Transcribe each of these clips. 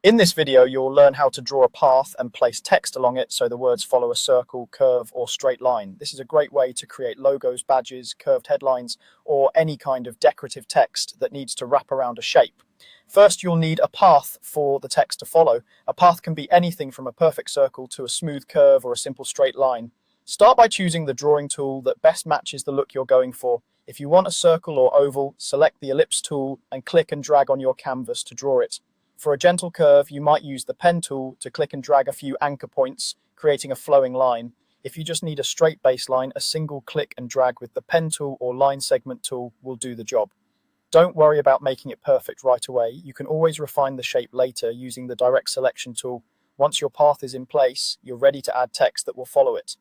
In this video, you'll learn how to draw a path and place text along it so the words follow a circle, curve, or straight line. This is a great way to create logos, badges, curved headlines, or any kind of decorative text that needs to wrap around a shape. First, you'll need a path for the text to follow. A path can be anything from a perfect circle to a smooth curve or a simple straight line. Start by choosing the drawing tool that best matches the look you're going for. If you want a circle or oval, select the ellipse tool and click and drag on your canvas to draw it. For a gentle curve, you might use the pen tool to click and drag a few anchor points, creating a flowing line. If you just need a straight baseline, a single click and drag with the pen tool or line segment tool will do the job. Don't worry about making it perfect right away. You can always refine the shape later using the direct selection tool. Once your path is in place, you're ready to add text that will follow it.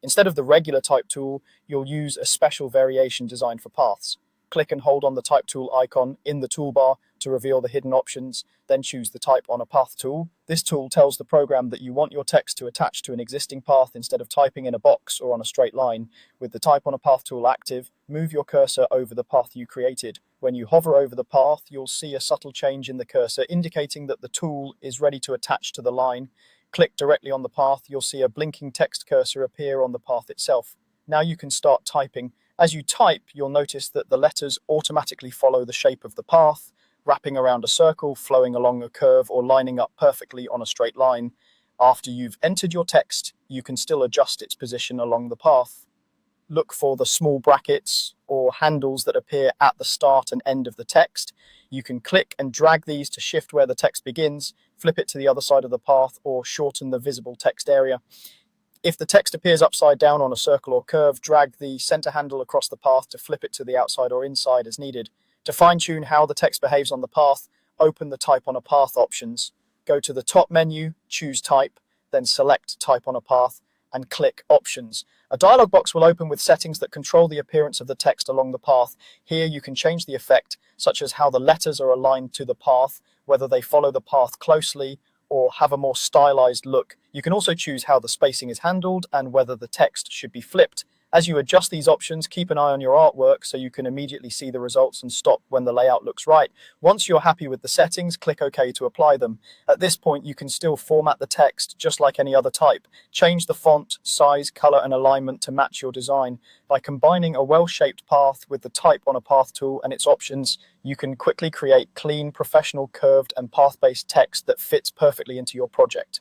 Instead of the regular type tool, you'll use a special variation designed for paths. Click and hold on the type tool icon in the toolbar to reveal the hidden options, then choose the type on a path tool. This tool tells the program that you want your text to attach to an existing path instead of typing in a box or on a straight line. With the type on a path tool active, move your cursor over the path you created. When you hover over the path, you'll see a subtle change in the cursor indicating that the tool is ready to attach to the line. Click directly on the path, you'll see a blinking text cursor appear on the path itself. Now you can start typing. As you type, you'll notice that the letters automatically follow the shape of the path, wrapping around a circle, flowing along a curve, or lining up perfectly on a straight line. After you've entered your text, you can still adjust its position along the path. Look for the small brackets or handles that appear at the start and end of the text. You can click and drag these to shift where the text begins, flip it to the other side of the path, or shorten the visible text area. If the text appears upside down on a circle or curve, drag the center handle across the path to flip it to the outside or inside as needed. To fine-tune how the text behaves on the path, open the Type on a Path options. Go to the top menu, choose Type, then select Type on a Path, and click Options. A dialog box will open with settings that control the appearance of the text along the path. Here you can change the effect, such as how the letters are aligned to the path, whether they follow the path closely, or have a more stylized look. You can also choose how the spacing is handled and whether the text should be flipped. As you adjust these options, keep an eye on your artwork so you can immediately see the results and stop when the layout looks right. Once you're happy with the settings, click OK to apply them. At this point, you can still format the text just like any other type. Change the font, size, color, and alignment to match your design. By combining a well-shaped path with the Type on a Path tool and its options, you can quickly create clean, professional, curved, and path-based text that fits perfectly into your project.